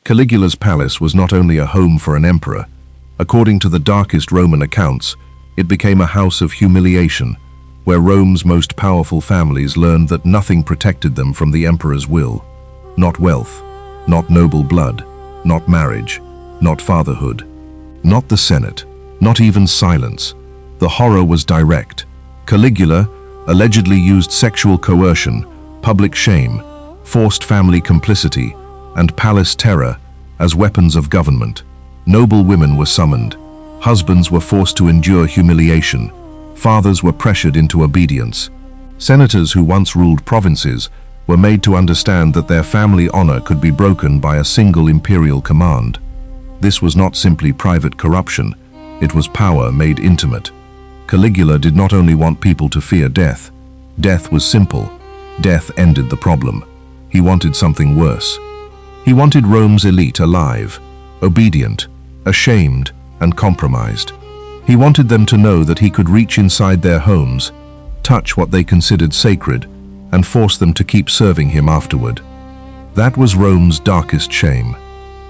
Caligula's palace was not only a home for an emperor. According to the darkest Roman accounts, it became a house of humiliation, where Rome's most powerful families learned that nothing protected them from the emperor's will. Not wealth, not noble blood, not marriage, not fatherhood, not the Senate, not even silence. The horror was direct. Caligula allegedly used sexual coercion, public shame, forced family complicity, and palace terror as weapons of government. Noble women were summoned. Husbands were forced to endure humiliation. Fathers were pressured into obedience. Senators who once ruled provinces were made to understand that their family honor could be broken by a single imperial command. This was not simply private corruption, it was power made intimate. Caligula did not only want people to fear death. Death was simple. Death ended the problem. He wanted something worse. He wanted Rome's elite alive, obedient, ashamed, and compromised. He wanted them to know that he could reach inside their homes, touch what they considered sacred, and force them to keep serving him afterward. That was Rome's darkest shame.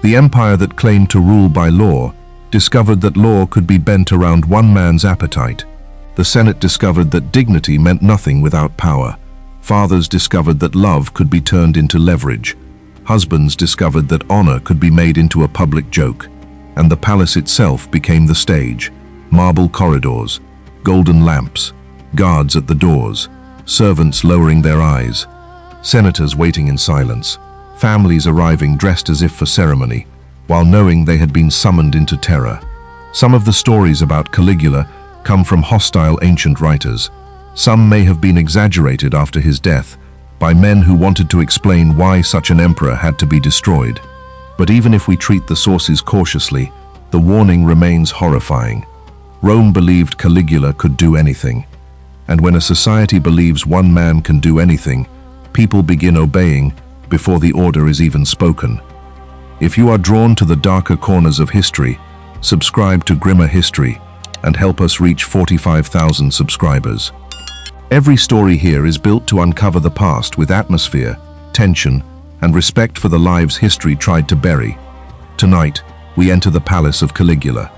The empire that claimed to rule by law discovered that law could be bent around one man's appetite. The Senate discovered that dignity meant nothing without power. Fathers discovered that love could be turned into leverage. Husbands discovered that honor could be made into a public joke. And the palace itself became the stage. Marble corridors, golden lamps, guards at the doors, servants lowering their eyes, senators waiting in silence, families arriving dressed as if for ceremony, while knowing they had been summoned into terror. Some of the stories about Caligula come from hostile ancient writers. Some may have been exaggerated after his death by men who wanted to explain why such an emperor had to be destroyed. But even if we treat the sources cautiously, the warning remains horrifying. Rome believed Caligula could do anything. And when a society believes one man can do anything, people begin obeying before the order is even spoken. If you are drawn to the darker corners of history, subscribe to Grimmer History and help us reach 45,000 subscribers. Every story here is built to uncover the past with atmosphere, tension, and respect for the lives history tried to bury. Tonight, we enter the palace of Caligula,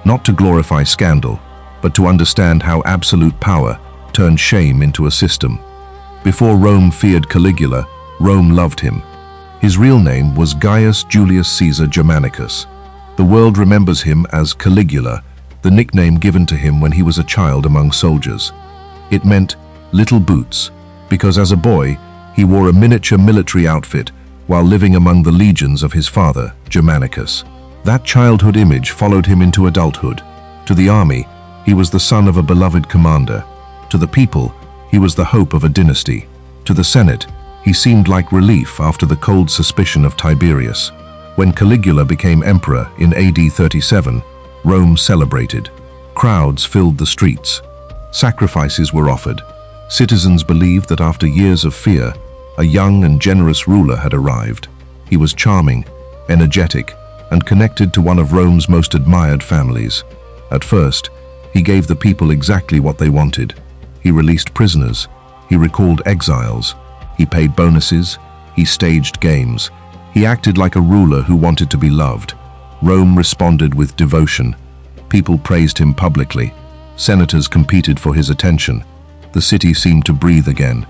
not to glorify scandal, but to understand how absolute power turned shame into a system. Before Rome feared Caligula, Rome loved him. His real name was Gaius Julius Caesar Germanicus. The world remembers him as Caligula, the nickname given to him when he was a child among soldiers. It meant little boots, because as a boy, he wore a miniature military outfit while living among the legions of his father, Germanicus. That childhood image followed him into adulthood. To the army, he was the son of a beloved commander. To the people, he was the hope of a dynasty. To the Senate, he seemed like relief after the cold suspicion of Tiberius. When Caligula became emperor in AD 37, Rome celebrated. Crowds filled the streets. Sacrifices were offered. Citizens believed that after years of fear, a young and generous ruler had arrived. He was charming, energetic, and connected to one of Rome's most admired families. At first, he gave the people exactly what they wanted. He released prisoners. He recalled exiles. He paid bonuses. He staged games. He acted like a ruler who wanted to be loved. Rome responded with devotion. People praised him publicly. Senators competed for his attention. The city seemed to breathe again.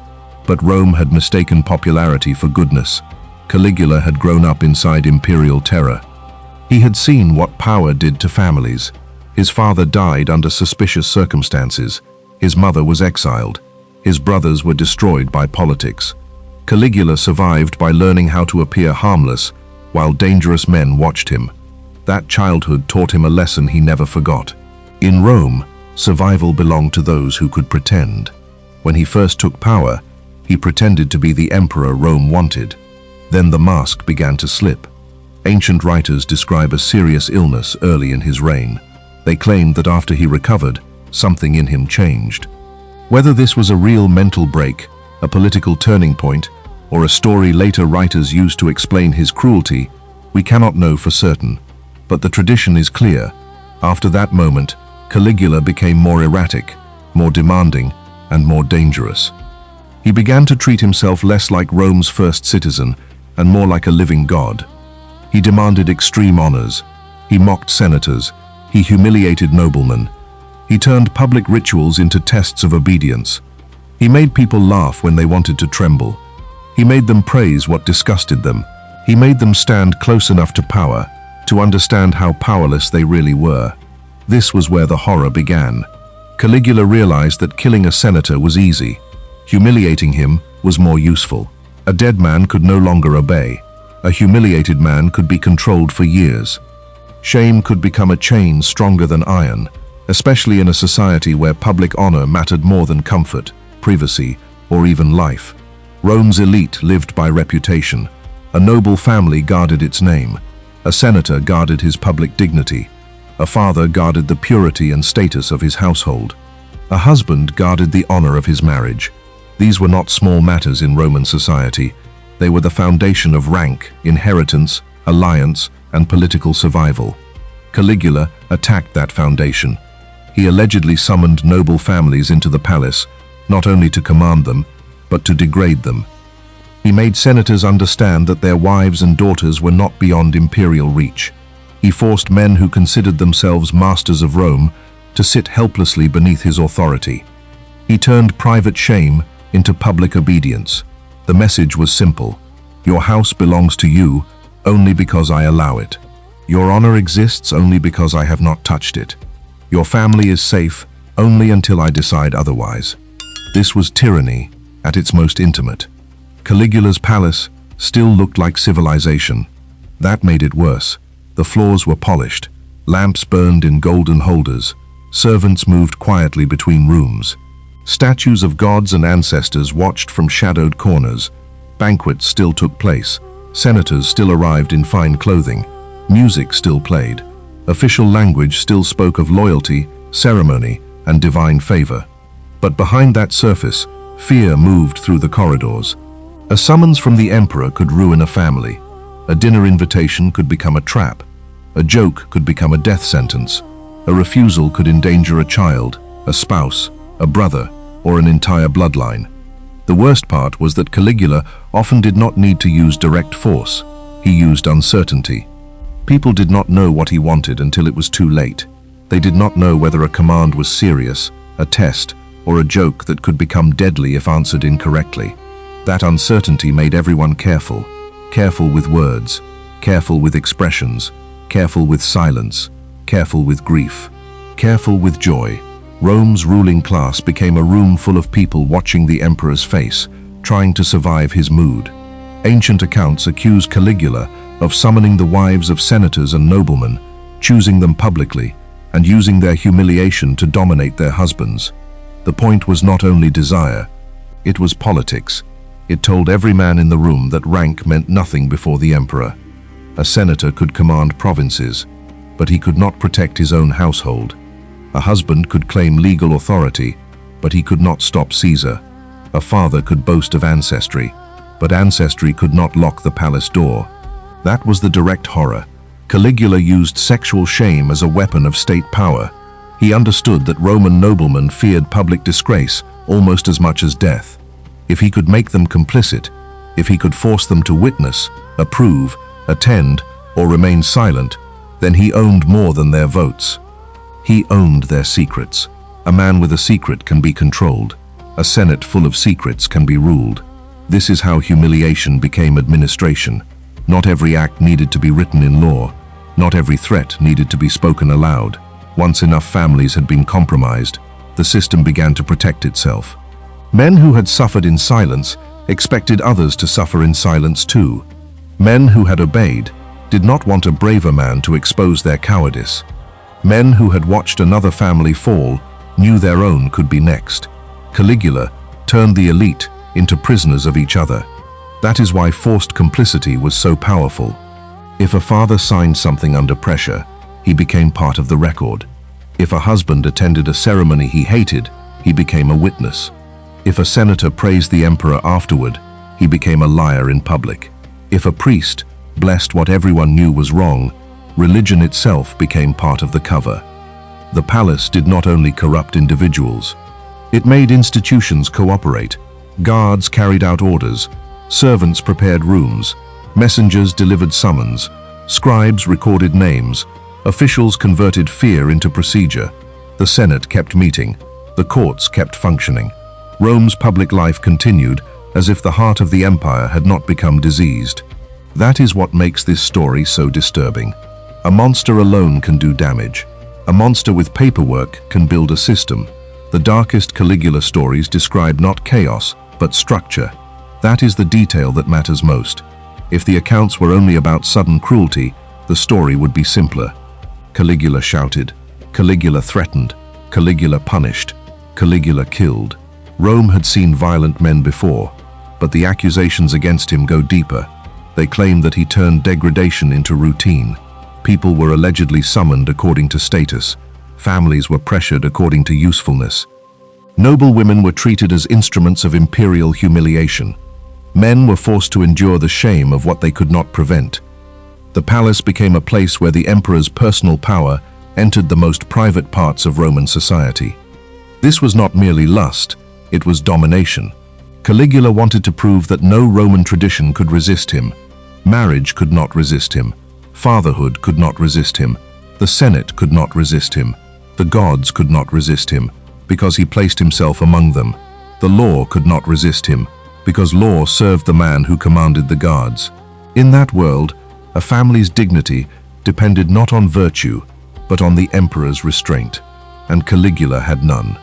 But Rome had mistaken popularity for goodness. Caligula had grown up inside imperial terror. He had seen what power did to families. His father died under suspicious circumstances. His mother was exiled. His brothers were destroyed by politics. Caligula survived by learning how to appear harmless while dangerous men watched him. That childhood taught him a lesson he never forgot. In Rome, survival belonged to those who could pretend. When he first took power, he pretended to be the emperor Rome wanted. Then the mask began to slip. Ancient writers describe a serious illness early in his reign. They claimed that after he recovered, something in him changed. Whether this was a real mental break, a political turning point, or a story later writers used to explain his cruelty, we cannot know for certain. But the tradition is clear. After that moment, Caligula became more erratic, more demanding, and more dangerous. He began to treat himself less like Rome's first citizen and more like a living god. He demanded extreme honors. He mocked senators. He humiliated noblemen. He turned public rituals into tests of obedience. He made people laugh when they wanted to tremble. He made them praise what disgusted them. He made them stand close enough to power to understand how powerless they really were. This was where the horror began. Caligula realized that killing a senator was easy. Humiliating him was more useful. A dead man could no longer obey. A humiliated man could be controlled for years. Shame could become a chain stronger than iron, especially in a society where public honor mattered more than comfort, privacy, or even life. Rome's elite lived by reputation. A noble family guarded its name. A senator guarded his public dignity. A father guarded the purity and status of his household. A husband guarded the honor of his marriage. These were not small matters in Roman society. They were the foundation of rank, inheritance, alliance, and political survival. Caligula attacked that foundation. He allegedly summoned noble families into the palace, not only to command them, but to degrade them. He made senators understand that their wives and daughters were not beyond imperial reach. He forced men who considered themselves masters of Rome to sit helplessly beneath his authority. He turned private shame into public obedience. The message was simple. Your house belongs to you only because I allow it. Your honor exists only because I have not touched it. Your family is safe only until I decide otherwise. This was tyranny at its most intimate. Caligula's palace still looked like civilization. That made it worse. The floors were polished. Lamps burned in golden holders. Servants moved quietly between rooms. Statues of gods and ancestors watched from shadowed corners. Banquets still took place. Senators still arrived in fine clothing. Music still played. Official language still spoke of loyalty, ceremony, and divine favor. But behind that surface, fear moved through the corridors. A summons from the emperor could ruin a family. A dinner invitation could become a trap. A joke could become a death sentence. A refusal could endanger a child, a spouse, a brother, or an entire bloodline. The worst part was that Caligula often did not need to use direct force. He used uncertainty. People did not know what he wanted until it was too late. They did not know whether a command was serious, a test, or a joke that could become deadly if answered incorrectly. That uncertainty made everyone careful. Careful with words, careful with expressions, careful with silence, careful with grief, careful with joy. Rome's ruling class became a room full of people watching the emperor's face, trying to survive his mood. Ancient accounts accuse Caligula of summoning the wives of senators and noblemen, choosing them publicly, and using their humiliation to dominate their husbands. The point was not only desire, it was politics. It told every man in the room that rank meant nothing before the emperor. A senator could command provinces, but he could not protect his own household. A husband could claim legal authority, but he could not stop Caesar. A father could boast of ancestry, but ancestry could not lock the palace door. That was the direct horror. Caligula used sexual shame as a weapon of state power. He understood that Roman noblemen feared public disgrace almost as much as death. If he could make them complicit, if he could force them to witness, approve, attend, or remain silent, then he owned more than their votes. He owned their secrets. A man with a secret can be controlled. A senate full of secrets can be ruled. This is how humiliation became administration. Not every act needed to be written in law. Not every threat needed to be spoken aloud. Once enough families had been compromised, the system began to protect itself. Men who had suffered in silence expected others to suffer in silence too. Men who had obeyed did not want a braver man to expose their cowardice. Men who had watched another family fall knew their own could be next. Caligula turned the elite into prisoners of each other. That is why forced complicity was so powerful. If a father signed something under pressure, he became part of the record. If a husband attended a ceremony he hated, he became a witness. If a senator praised the emperor afterward, he became a liar in public. If a priest blessed what everyone knew was wrong, religion itself became part of the cover. The palace did not only corrupt individuals, it made institutions cooperate. Guards carried out orders, servants prepared rooms, messengers delivered summons, Scribes recorded names. Officials converted fear into procedure. The Senate kept meeting. The courts kept functioning. Rome's public life continued as if the heart of the empire had not become diseased. That is what makes this story so disturbing. A monster alone can do damage. A monster with paperwork can build a system. The darkest Caligula stories describe not chaos, but structure. That is the detail that matters most. If the accounts were only about sudden cruelty, the story would be simpler. Caligula shouted. Caligula threatened. Caligula punished. Caligula killed. Rome had seen violent men before, but the accusations against him go deeper. They claim that he turned degradation into routine. People were allegedly summoned according to status. Families were pressured according to usefulness. Noble women were treated as instruments of imperial humiliation. Men were forced to endure the shame of what they could not prevent. The palace became a place where the emperor's personal power entered the most private parts of Roman society. This was not merely lust, it was domination. Caligula wanted to prove that no Roman tradition could resist him. Marriage could not resist him. Fatherhood could not resist him. The Senate could not resist him. The gods could not resist him, because he placed himself among them. The law could not resist him, because law served the man who commanded the gods. In that world, a family's dignity depended not on virtue, but on the emperor's restraint, and Caligula had none.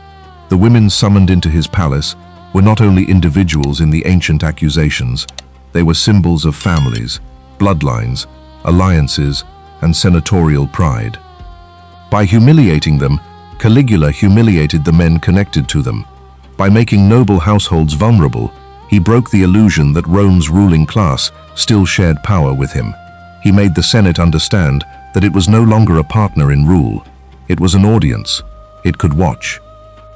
The women summoned into his palace were not only individuals in the ancient accusations, they were symbols of families, bloodlines, alliances, and senatorial pride. By humiliating them, Caligula humiliated the men connected to them. By making noble households vulnerable, he broke the illusion that Rome's ruling class still shared power with him. He made the Senate understand that it was no longer a partner in rule. It was an audience. It could watch.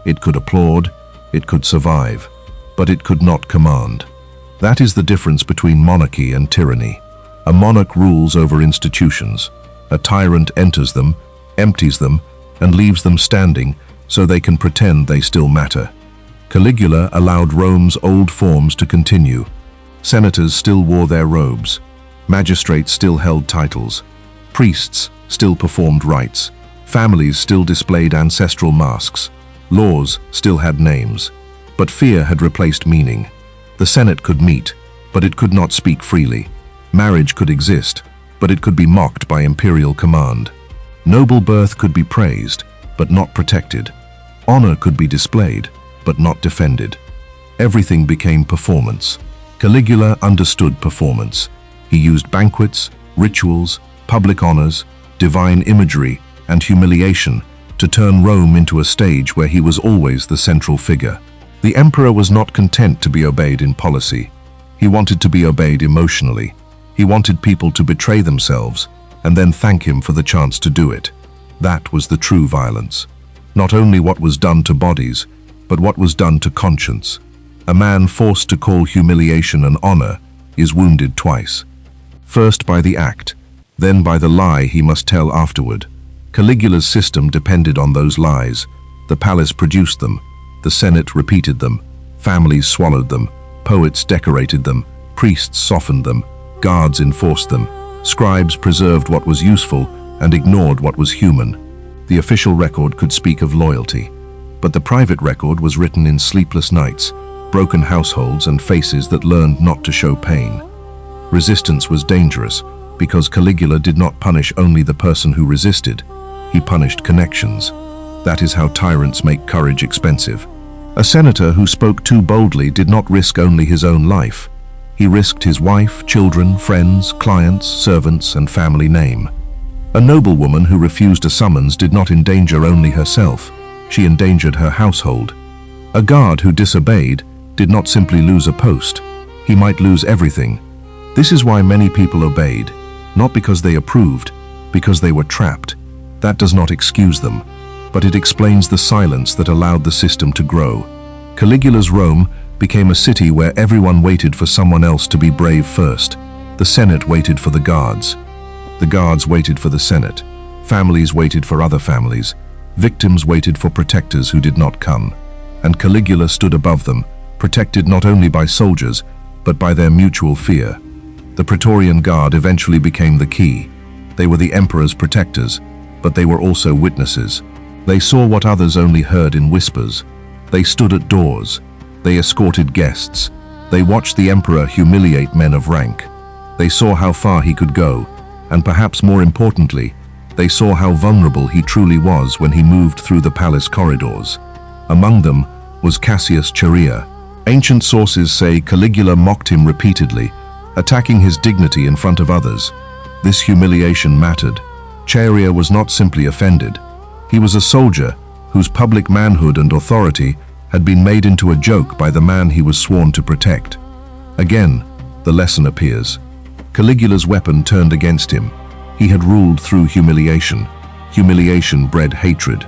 It could applaud. It could survive. But it could not command. That is the difference between monarchy and tyranny. A monarch rules over institutions. A tyrant enters them, empties them, and leaves them standing so they can pretend they still matter. Caligula allowed Rome's old forms to continue. Senators still wore their robes. Magistrates still held titles. Priests still performed rites. Families still displayed ancestral masks. Laws still had names. But fear had replaced meaning. The Senate could meet, but it could not speak freely. Marriage could exist, but it could be mocked by imperial command. Noble birth could be praised, but not protected. Honor could be displayed, but not defended. Everything became performance. Caligula understood performance. He used banquets, rituals, public honors, divine imagery, and humiliation to turn Rome into a stage where he was always the central figure. The emperor was not content to be obeyed in policy. He wanted to be obeyed emotionally. He wanted people to betray themselves and then thank him for the chance to do it. That was the true violence. Not only what was done to bodies, but what was done to conscience. A man forced to call humiliation an honor is wounded twice. First by the act, then by the lie he must tell afterward. Caligula's system depended on those lies. The palace produced them. The Senate repeated them. Families swallowed them. Poets decorated them. Priests softened them. Guards enforced them. Scribes preserved what was useful and ignored what was human. The official record could speak of loyalty, but the private record was written in sleepless nights, broken households, and faces that learned not to show pain. Resistance was dangerous because Caligula did not punish only the person who resisted. He punished connections. That is how tyrants make courage expensive. A senator who spoke too boldly did not risk only his own life. He risked his wife, children, friends, clients, servants, and family name. A noblewoman who refused a summons did not endanger only herself. She endangered her household. A guard who disobeyed did not simply lose a post. He might lose everything. This is why many people obeyed, not because they approved, because they were trapped. That does not excuse them, but it explains the silence that allowed the system to grow. Caligula's Rome became a city where everyone waited for someone else to be brave first. The Senate waited for the guards. The guards waited for the Senate. Families waited for other families. Victims waited for protectors who did not come. And Caligula stood above them, protected not only by soldiers, but by their mutual fear. The Praetorian Guard eventually became the key. They were the emperor's protectors, but they were also witnesses. They saw what others only heard in whispers. They stood at doors. They escorted guests. They watched the emperor humiliate men of rank. They saw how far he could go, and perhaps more importantly, they saw how vulnerable he truly was when he moved through the palace corridors. Among them was Cassius Chaerea. Ancient sources say Caligula mocked him repeatedly, attacking his dignity in front of others. This humiliation mattered. Chaerea was not simply offended. He was a soldier whose public manhood and authority had been made into a joke by the man he was sworn to protect. Again, the lesson appears. Caligula's weapon turned against him. He had ruled through humiliation. Humiliation bred hatred.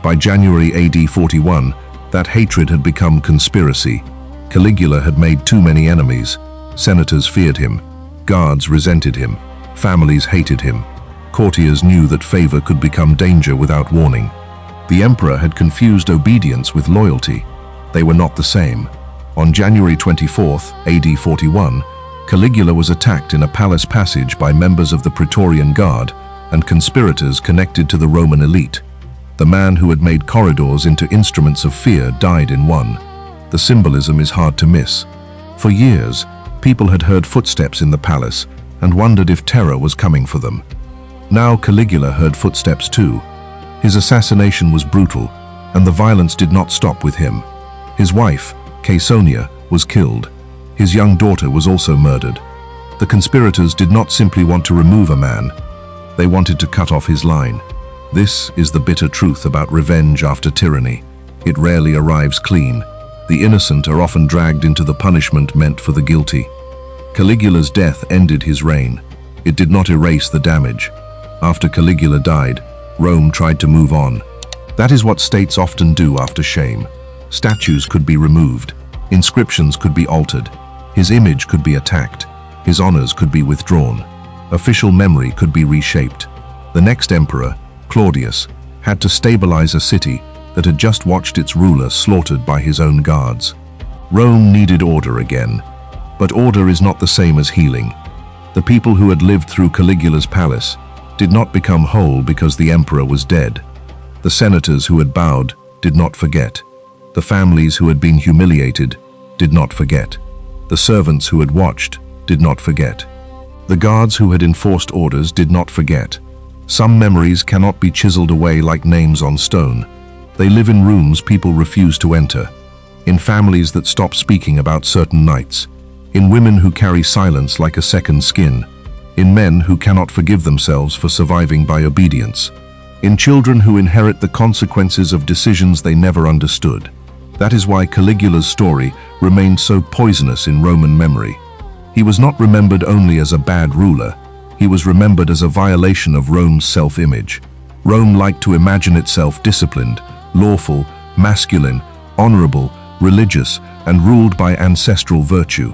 By January AD 41, that hatred had become conspiracy. Caligula had made too many enemies. Senators feared him. Guards resented him. Families hated him. Courtiers knew that favor could become danger without warning. The emperor had confused obedience with loyalty. They were not the same. On January 24, AD 41, Caligula was attacked in a palace passage by members of the Praetorian Guard and conspirators connected to the Roman elite. The man who had made corridors into instruments of fear died in one. The symbolism is hard to miss. For years, people had heard footsteps in the palace and wondered if terror was coming for them. Now Caligula heard footsteps too. His assassination was brutal, and the violence did not stop with him. His wife, Caesonia, was killed. His young daughter was also murdered. The conspirators did not simply want to remove a man. They wanted to cut off his line. This is the bitter truth about revenge after tyranny. It rarely arrives clean. The innocent are often dragged into the punishment meant for the guilty. Caligula's death ended his reign. It did not erase the damage. After Caligula died, Rome tried to move on. That is what states often do after shame. Statues could be removed. Inscriptions could be altered. His image could be attacked. His honors could be withdrawn. Official memory could be reshaped. The next emperor, Claudius, had to stabilize a city that had just watched its ruler slaughtered by his own guards. Rome needed order again. But order is not the same as healing. The people who had lived through Caligula's palace did not become whole because the emperor was dead. The senators who had bowed did not forget. The families who had been humiliated did not forget. The servants who had watched did not forget. The guards who had enforced orders did not forget. Some memories cannot be chiseled away like names on stone. They live in rooms people refuse to enter, in families that stop speaking about certain nights, in women who carry silence like a second skin, in men who cannot forgive themselves for surviving by obedience, in children who inherit the consequences of decisions they never understood. That is why Caligula's story remained so poisonous in Roman memory. He was not remembered only as a bad ruler, he was remembered as a violation of Rome's self-image. Rome liked to imagine itself disciplined, lawful, masculine, honorable, religious, and ruled by ancestral virtue.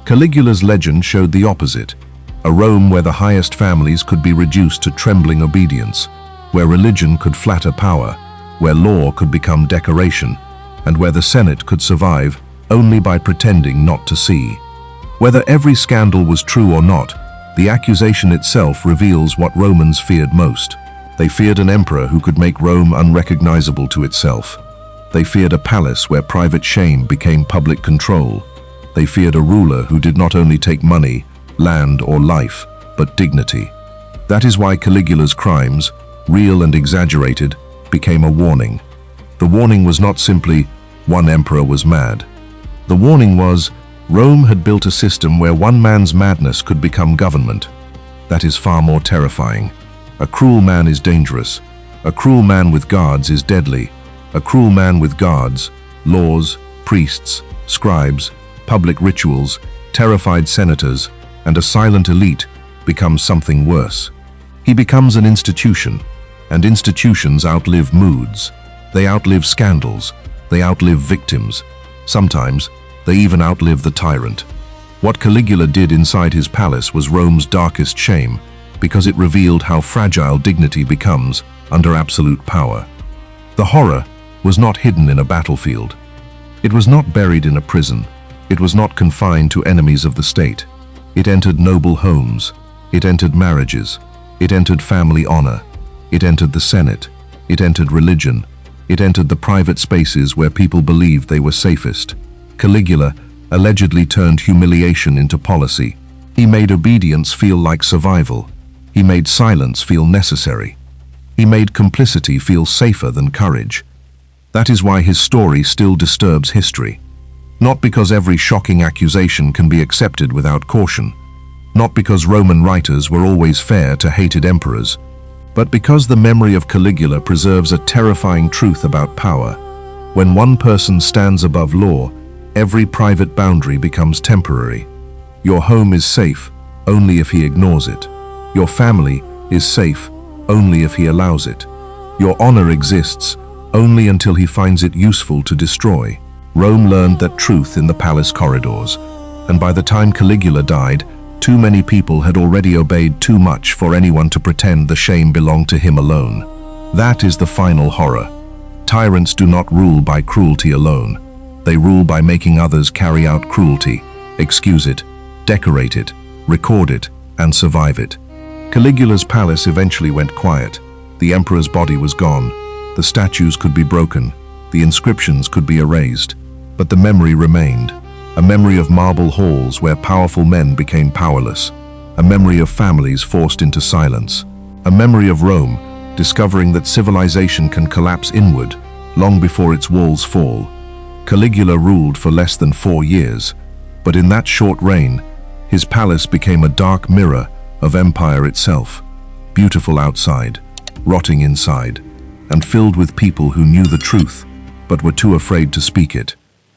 Caligula's legend showed the opposite, a Rome where the highest families could be reduced to trembling obedience, where religion could flatter power, where law could become decoration, and where the Senate could survive only by pretending not to see. Whether every scandal was true or not, the accusation itself reveals what Romans feared most. They feared an emperor who could make Rome unrecognizable to itself. They feared a palace where private shame became public control. They feared a ruler who did not only take money, land, or life, but dignity. That is why Caligula's crimes, real and exaggerated, became a warning. The warning was not simply, one emperor was mad. The warning was, Rome had built a system where one man's madness could become government. That is far more terrifying. A cruel man is dangerous. A cruel man with guards is deadly. A cruel man with guards, laws, priests, scribes, public rituals, terrified senators, and a silent elite becomes something worse. He becomes an institution, and institutions outlive moods. They outlive scandals. They outlive victims. Sometimes, they even outlive the tyrant. What Caligula did inside his palace was Rome's darkest shame, because it revealed how fragile dignity becomes under absolute power. The horror was not hidden in a battlefield. It was not buried in a prison. It was not confined to enemies of the state. It entered noble homes. It entered marriages. It entered family honor. It entered the Senate. It entered religion. It entered the private spaces where people believed they were safest. Caligula allegedly turned humiliation into policy. He made obedience feel like survival. He made silence feel necessary. He made complicity feel safer than courage. That is why his story still disturbs history. Not because every shocking accusation can be accepted without caution. Not because Roman writers were always fair to hated emperors, but because the memory of Caligula preserves a terrifying truth about power. When one person stands above law, every private boundary becomes temporary. Your home is safe only if he ignores it. Your family is safe only if he allows it. Your honor exists only until he finds it useful to destroy. Rome learned that truth in the palace corridors, and by the time Caligula died, too many people had already obeyed too much for anyone to pretend the shame belonged to him alone. That is the final horror. Tyrants do not rule by cruelty alone. They rule by making others carry out cruelty, excuse it, decorate it, record it, and survive it. Caligula's palace eventually went quiet. The emperor's body was gone. The statues could be broken. The inscriptions could be erased. But the memory remained. A memory of marble halls where powerful men became powerless. A memory of families forced into silence. A memory of Rome discovering that civilization can collapse inward long before its walls fall. Caligula ruled for less than 4 years, but in that short reign, his palace became a dark mirror of empire itself, beautiful outside, rotting inside, and filled with people who knew the truth, but were too afraid to speak it.